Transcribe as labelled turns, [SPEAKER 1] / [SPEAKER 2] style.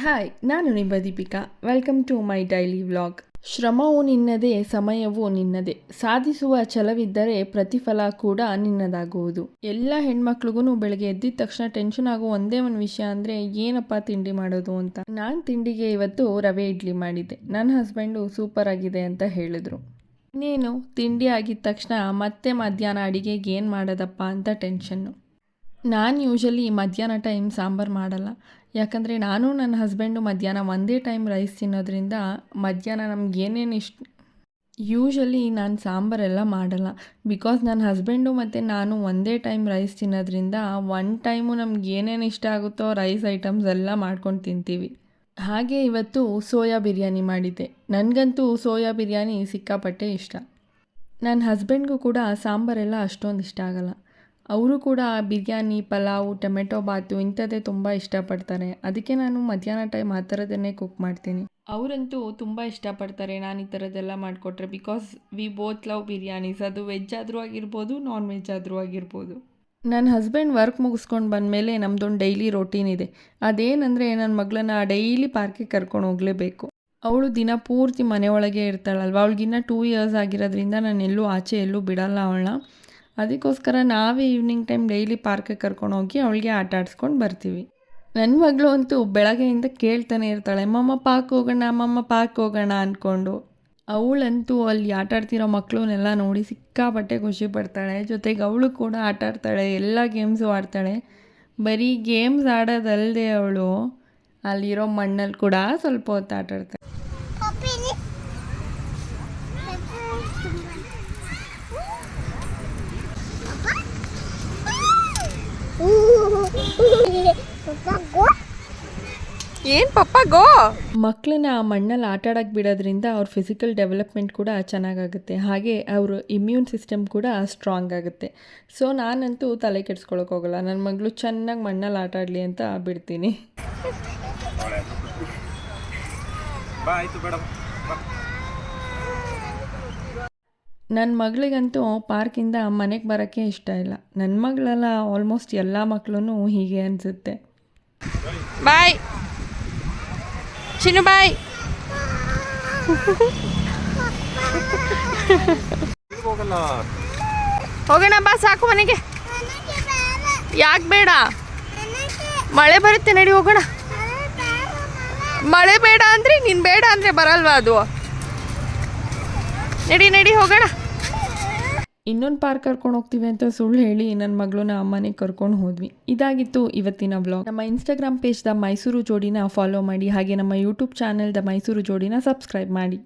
[SPEAKER 1] Hi, ನಾನು ನಿಮ್ಮ Deepika. Welcome to my daily vlog. ಶ್ರಮವು ನಿನ್ನದೇ, ಸಮಯವೂ ನಿನ್ನದೇ. ಸಾಧಿಸುವ ಛಲವಿದ್ದರೆ ಪ್ರತಿಫಲ ಕೂಡ ನಿನ್ನದಾಗುವುದು. ಎಲ್ಲ ಹೆಣ್ಮಕ್ಳಿಗೂ ಬೆಳಗ್ಗೆ ಎದ್ದಿದ ತಕ್ಷಣ ಟೆನ್ಷನ್ ಆಗೋ ಒಂದೇ ಒಂದು ವಿಷಯ ಅಂದರೆ ಏನಪ್ಪ ತಿಂಡಿ ಮಾಡೋದು ಅಂತ. ನಾನು ತಿಂಡಿಗೆ ಇವತ್ತು ರವೆ ಇಡ್ಲಿ ಮಾಡಿದ್ದೆ. ನನ್ನ ಹಸ್ಬೆಂಡು ಸೂಪರ್ ಆಗಿದೆ ಅಂತ ಹೇಳಿದ್ರು. ಇನ್ನೇನು ತಿಂಡಿ ಆಗಿದ ತಕ್ಷಣ ಮತ್ತೆ ಮಧ್ಯಾಹ್ನ ಅಡಿಗೆಗೆ ಏನು ಮಾಡೋದಪ್ಪ ಅಂತ ಟೆನ್ಷನ್ನು. ನಾನು ಯೂಶಲಿ ಮಧ್ಯಾಹ್ನ ಟೈಮ್ ಸಾಂಬಾರು ಮಾಡಲ್ಲ. ಯಾಕಂದರೆ ನಾನು ನನ್ನ ಹಸ್ಬೆಂಡು ಮಧ್ಯಾಹ್ನ ಒಂದೇ ಟೈಮ್ ರೈಸ್ ತಿನ್ನೋದ್ರಿಂದ ಮಧ್ಯಾಹ್ನ ನಮ್ಗೆ ಏನೇನು ಯೂಶಲಿ ನಾನು ಸಾಂಬಾರೆಲ್ಲ ಮಾಡಲ್ಲ. ಬಿಕಾಸ್ ನನ್ನ ಹಸ್ಬೆಂಡು ಮತ್ತು ನಾನು ಒಂದೇ ಟೈಮ್ ರೈಸ್ ತಿನ್ನೋದ್ರಿಂದ ಒನ್ ಟೈಮು ನಮ್ಗೆ ಏನೇನು ಇಷ್ಟ ಆಗುತ್ತೋ ರೈಸ್ ಐಟಮ್ಸ್ ಎಲ್ಲ ಮಾಡ್ಕೊಂಡು ತಿಂತೀವಿ. ಹಾಗೆ ಇವತ್ತು ಸೋಯಾ ಬಿರಿಯಾನಿ ಮಾಡಿದ್ದೆ. ನನಗಂತೂ ಸೋಯಾ ಬಿರಿಯಾನಿ ಸಿಕ್ಕಾಪಟ್ಟೆ ಇಷ್ಟ. ನನ್ನ ಹಸ್ಬೆಂಡ್ಗೂ ಕೂಡ ಸಾಂಬಾರೆಲ್ಲ ಅಷ್ಟೊಂದು ಇಷ್ಟ ಆಗಲ್ಲ. ಅವರು ಕೂಡ ಬಿರಿಯಾನಿ, ಪಲಾವು, ಟೊಮೆಟೊ ಬಾತು ಇಂಥದ್ದೇ ತುಂಬ ಇಷ್ಟಪಡ್ತಾರೆ. ಅದಕ್ಕೆ ನಾನು ಮಧ್ಯಾಹ್ನ ಟೈಮ್ ಆ ಥರದನ್ನೇ ಕುಕ್ ಮಾಡ್ತೀನಿ. ಅವರಂತೂ ತುಂಬ ಇಷ್ಟಪಡ್ತಾರೆ ನಾನು ಈ ಥರದ್ದೆಲ್ಲ ಮಾಡಿಕೊಟ್ರೆ. Because we both love biryanis. ಅದು ವೆಜ್ ಆದರೂ ಆಗಿರ್ಬೋದು, ನಾನ್ ವೆಜ್ ಆದರೂ ಆಗಿರ್ಬೋದು. ನನ್ನ ಹಸ್ಬೆಂಡ್ ವರ್ಕ್ ಮುಗಿಸ್ಕೊಂಡು ಬಂದಮೇಲೆ ನಮ್ಮದೊಂದು ಡೈಲಿ ರೊಟೀನ್ ಇದೆ. ಅದೇನೆಂದರೆ ನನ್ನ ಮಗಳನ್ನ ಡೈಲಿ ಪಾರ್ಕಿಗೆ ಕರ್ಕೊಂಡು ಹೋಗಲೇಬೇಕು. ಅವಳು ದಿನ ಪೂರ್ತಿ ಮನೆಯೊಳಗೆ ಇರ್ತಾಳಲ್ವ. ಅವಳಿಗಿನ್ನ 2 ಇಯರ್ಸ್ ಆಗಿರೋದ್ರಿಂದ ನಾನು ಆಚೆ ಎಲ್ಲೂ ಬಿಡಲ್ಲ ಅವಳನ್ನ. ಅದಕ್ಕೋಸ್ಕರ ನಾವೇ ಈವ್ನಿಂಗ್ ಟೈಮ್ ಡೈಲಿ ಪಾರ್ಕಿಗೆ ಕರ್ಕೊಂಡೋಗಿ ಅವಳಿಗೆ ಆಟ ಆಡಿಸ್ಕೊಂಡು ಬರ್ತೀವಿ. ನನ್ನ ಮಗಳು ಅಂತೂ ಬೆಳಗ್ಗೆಯಿಂದ ಕೇಳ್ತಾನೆ ಇರ್ತಾಳೆ, ಮಮ್ಮ ಪಾರ್ಕ್ ಹೋಗೋಣ, ಮಮ್ಮ ಪಾರ್ಕ್ ಹೋಗೋಣ ಅಂದ್ಕೊಂಡು. ಅವಳಂತೂ ಅಲ್ಲಿ ಆಟ ಆಡ್ತಿರೋ ಮಕ್ಕಳನ್ನೆಲ್ಲ ನೋಡಿ ಸಿಕ್ಕಾಪಟ್ಟೆ ಖುಷಿ ಪಡ್ತಾಳೆ. ಜೊತೆಗೆ ಅವಳು ಕೂಡ ಆಟ ಆಡ್ತಾಳೆ, ಎಲ್ಲ ಗೇಮ್ಸು ಆಡ್ತಾಳೆ. ಬರೀ ಗೇಮ್ಸ್ ಆಡೋದಲ್ಲದೆ ಅವಳು ಅಲ್ಲಿರೋ ಮಣ್ಣಲ್ಲಿ ಕೂಡ ಸ್ವಲ್ಪ ಹೊತ್ತು ಆಟ ಆಡ್ತಾಳೆ. ಏನು ಪಪ್ಪ ಗೋ. ಮಕ್ಕಳನ್ನ ಆ ಮಣ್ಣಲ್ಲಿ ಆಟ ಆಡೋಕ್ಕೆ ಬಿಡೋದ್ರಿಂದ ಅವ್ರ ಫಿಸಿಕಲ್ ಡೆವಲಪ್ಮೆಂಟ್ ಕೂಡ ಚೆನ್ನಾಗಾಗುತ್ತೆ. ಹಾಗೆ ಅವ್ರ ಇಮ್ಯೂನ್ ಸಿಸ್ಟಮ್ ಕೂಡ ಸ್ಟ್ರಾಂಗ್ ಆಗುತ್ತೆ. ಸೊ ನಾನಂತೂ ತಲೆ ಕೆಡಿಸ್ಕೊಳಕ್ಕೆ ಹೋಗಲ್ಲ. ನನ್ನ ಮಗಳು ಚೆನ್ನಾಗಿ ಮಣ್ಣಲ್ಲಿ ಆಟ ಆಡಲಿ ಅಂತ ಬಿಡ್ತೀನಿ. ನನ್ನ ಮಗಳಿಗಂತೂ ಪಾರ್ಕಿಂದ ಮನೆಗೆ ಬರೋಕ್ಕೆ ಇಷ್ಟ ಇಲ್ಲ. ನನ್ನ ಮಗಳೆಲ್ಲ ಆಲ್ಮೋಸ್ಟ್ ಎಲ್ಲ ಮಕ್ಕಳು ಹೀಗೆ ಅನಿಸುತ್ತೆ. ಬಾಯ್ ಚಿನ್ನು, ಬಾಯ್. ಹೋಗೋಣ ಬಾ, ಸಾಕು ಮನೆಗೆ. ಯಾಕೆ ಬೇಡ? ಮಳೆ ಬರುತ್ತೆ, ನಡಿ ಹೋಗೋಣ. ಮಳೆ ಬೇಡ ಅಂದರೆ ನೀನು ಬೇಡ ಅಂದರೆ ಬರಲ್ವಾ ಅದು? ನಡಿ ನಡಿ ಹೋಗೋಣ. ಇನ್ನೊಂದು ಪಾರ್ಕ್ ಕರ್ಕೊಂಡು ಹೋಗ್ತೀವಿ ಅಂತ ಸುಳ್ಳು ಹೇಳಿ ನನ್ನ ಮಗಳನ್ನ ಅಮ್ಮನಿಗೆ ಕರ್ಕೊಂಡು ಹೋದ್ವಿ. ಇದಾಗಿತ್ತು ಇವತ್ತಿನ ವ್ಲಾಗ್. ನಮ್ಮ ಇನ್ಸ್ಟಾಗ್ರಾಮ್ ಪೇಜ್ ದ ಮೈಸೂರು ಜೋಡಿನ ಫಾಲೋ ಮಾಡಿ. ಹಾಗೆ ನಮ್ಮ ಯೂಟ್ಯೂಬ್ ಚಾನೆಲ್ ದ ಮೈಸೂರು ಜೋಡಿನ ಸಬ್ಸ್ಕ್ರೈಬ್ ಮಾಡಿ.